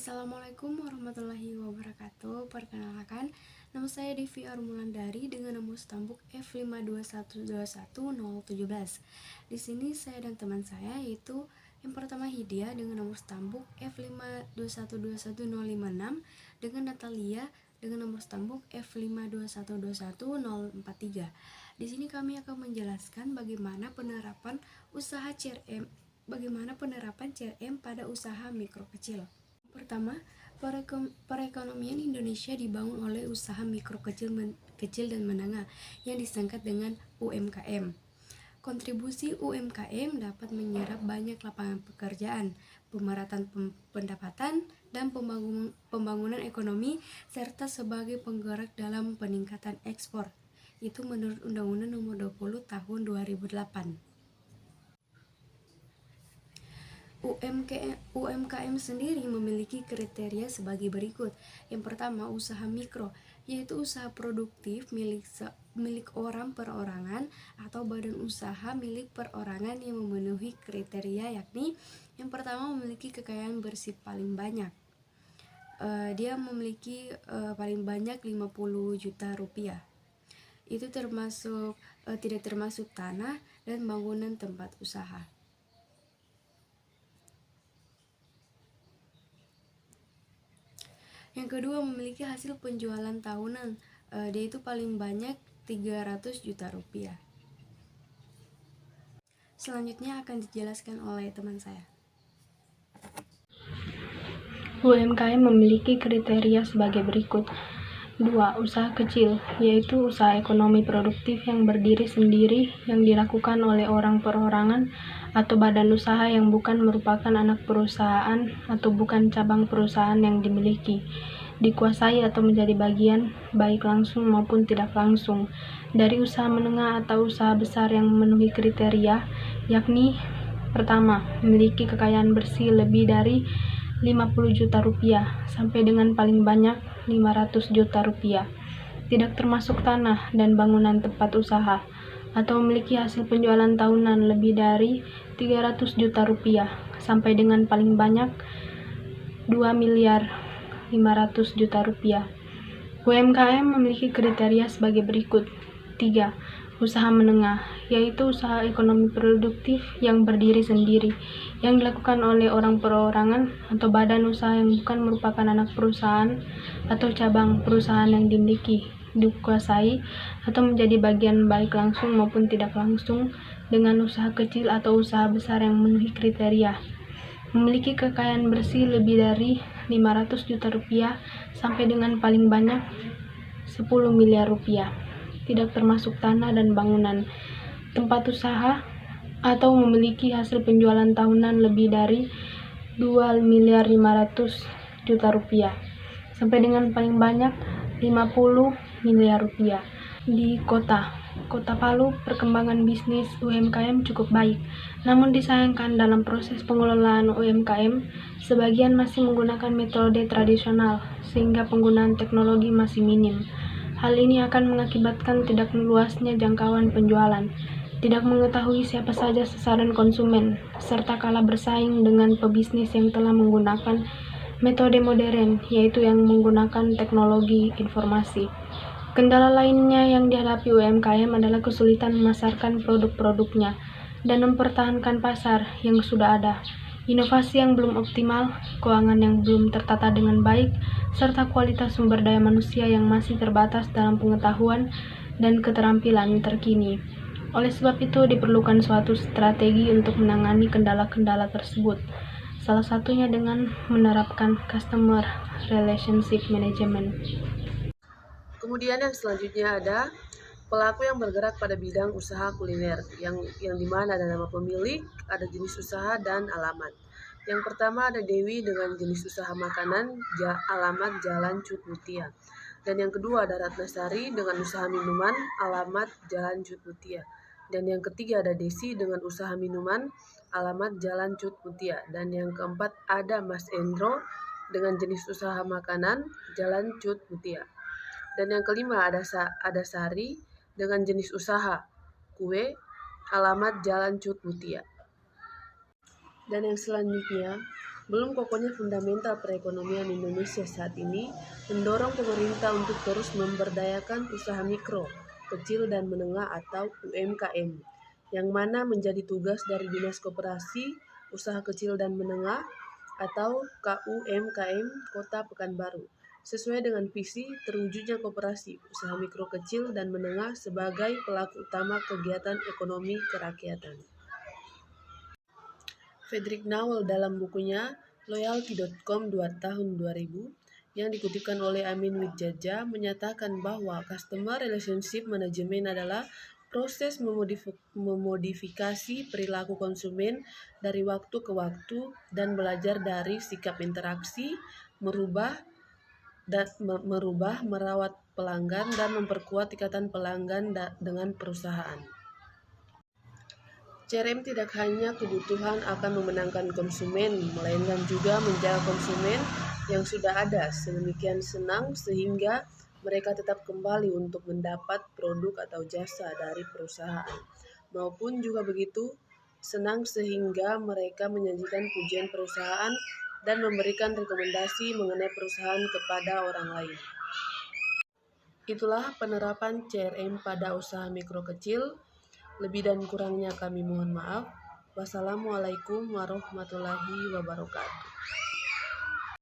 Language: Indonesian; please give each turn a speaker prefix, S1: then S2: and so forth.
S1: Assalamualaikum warahmatullahi wabarakatuh. Perkenalkan, nama saya Devi Armulandari dengan nomor stambuk F521211017. Di sini saya dan teman saya yaitu yang pertama Hidia dengan nomor stambuk F521211056 dengan Natalia dengan nomor stambuk F521211043. Di sini kami akan menjelaskan bagaimana penerapan CRM pada usaha mikro kecil. Pertama, perekonomian Indonesia dibangun oleh usaha mikro kecil dan menengah yang disingkat dengan UMKM. Kontribusi UMKM dapat menyerap banyak lapangan pekerjaan, pemerataan pendapatan, dan pembangunan ekonomi, serta sebagai penggerak dalam peningkatan ekspor. Itu menurut Undang-Undang Nomor 20 Tahun 2008. UMKM sendiri memiliki kriteria sebagai berikut. Yang pertama, usaha mikro, yaitu usaha produktif milik orang perorangan atau badan usaha milik perorangan yang memenuhi kriteria, yakni yang pertama memiliki kekayaan bersih paling banyak. Dia memiliki paling banyak 50 juta rupiah. Itu tidak termasuk tanah dan bangunan tempat usaha. Yang kedua, memiliki hasil penjualan tahunan, dia itu paling banyak 300 juta rupiah. Selanjutnya akan dijelaskan oleh teman saya.
S2: UMKM memiliki kriteria sebagai berikut. 2. Usaha kecil, yaitu usaha ekonomi produktif yang berdiri sendiri yang dilakukan oleh orang perorangan atau badan usaha yang bukan merupakan anak perusahaan atau bukan cabang perusahaan yang dimiliki, dikuasai atau menjadi bagian, baik langsung maupun tidak langsung, dari usaha menengah atau usaha besar yang memenuhi kriteria, yakni pertama, memiliki kekayaan bersih lebih dari 50 juta rupiah sampai dengan paling banyak 500 juta rupiah, tidak termasuk tanah dan bangunan tempat usaha, atau memiliki hasil penjualan tahunan lebih dari 300 juta rupiah sampai dengan paling banyak 2 miliar 500 juta rupiah. UMKM memiliki kriteria sebagai berikut. 3. Usaha menengah, yaitu usaha ekonomi produktif yang berdiri sendiri, yang dilakukan oleh orang perorangan atau badan usaha yang bukan merupakan anak perusahaan atau cabang perusahaan yang dimiliki, dikuasai, atau menjadi bagian baik langsung maupun tidak langsung dengan usaha kecil atau usaha besar yang memenuhi kriteria. Memiliki kekayaan bersih lebih dari 500 juta rupiah sampai dengan paling banyak 10 miliar rupiah, tidak termasuk tanah dan bangunan tempat usaha, atau memiliki hasil penjualan tahunan lebih dari 2 miliar 500 juta rupiah sampai dengan paling banyak 50 miliar rupiah. Di Kota Palu, perkembangan bisnis UMKM cukup baik. Namun disayangkan dalam proses pengelolaan UMKM, sebagian masih menggunakan metode tradisional sehingga penggunaan teknologi masih minim. Hal ini akan mengakibatkan tidak luasnya jangkauan penjualan, tidak mengetahui siapa saja sasaran konsumen, serta kalah bersaing dengan pebisnis yang telah menggunakan metode modern, yaitu yang menggunakan teknologi informasi. Kendala lainnya yang dihadapi UMKM adalah kesulitan memasarkan produk-produknya dan mempertahankan pasar yang sudah ada, inovasi yang belum optimal, keuangan yang belum tertata dengan baik, serta kualitas sumber daya manusia yang masih terbatas dalam pengetahuan dan keterampilan terkini. Oleh sebab itu, diperlukan suatu strategi untuk menangani kendala-kendala tersebut, salah satunya dengan menerapkan Customer Relationship Management.
S3: Kemudian yang selanjutnya ada pelaku yang bergerak pada bidang usaha kuliner, yang dimana ada nama pemilik, ada jenis usaha, dan alamat. Yang pertama ada Dewi dengan jenis usaha makanan, alamat Jalan Cut Mutia. Dan yang kedua ada Ratnasari dengan usaha minuman, alamat Jalan Cut Mutia. Dan yang ketiga ada Desi dengan usaha minuman, alamat Jalan Cut Mutia. Dan yang keempat ada Mas Endro dengan jenis usaha makanan, Jalan Cut Mutia. Dan yang kelima ada Sari dengan jenis usaha kue, alamat Jalan Cut Mutia. Dan yang selanjutnya Belum kokohnya fundamental perekonomian Indonesia saat ini mendorong pemerintah untuk terus memberdayakan usaha mikro, kecil dan menengah atau UMKM, yang mana menjadi tugas dari Dinas Koperasi, Usaha Kecil dan Menengah atau KUMKM Kota Pekanbaru, sesuai dengan visi terwujudnya koperasi, usaha mikro kecil dan menengah sebagai pelaku utama kegiatan ekonomi kerakyatan. Frederick Nawal dalam bukunya Loyalty.com tahun 2000 yang dikutipkan oleh Amin Widjaja menyatakan bahwa customer relationship management adalah proses memodifikasi perilaku konsumen dari waktu ke waktu dan belajar dari sikap interaksi, merubah, merawat pelanggan dan memperkuat ikatan pelanggan dengan perusahaan. CRM tidak hanya kebutuhan akan memenangkan konsumen, melainkan juga menjaga konsumen yang sudah ada sedemikian senang sehingga mereka tetap kembali untuk mendapat produk atau jasa dari perusahaan, maupun juga begitu senang sehingga mereka menjanjikan pujian perusahaan dan memberikan rekomendasi mengenai perusahaan kepada orang lain. Itulah penerapan CRM pada usaha mikro kecil. Lebih dan kurangnya kami mohon maaf. Wassalamualaikum warahmatullahi wabarakatuh.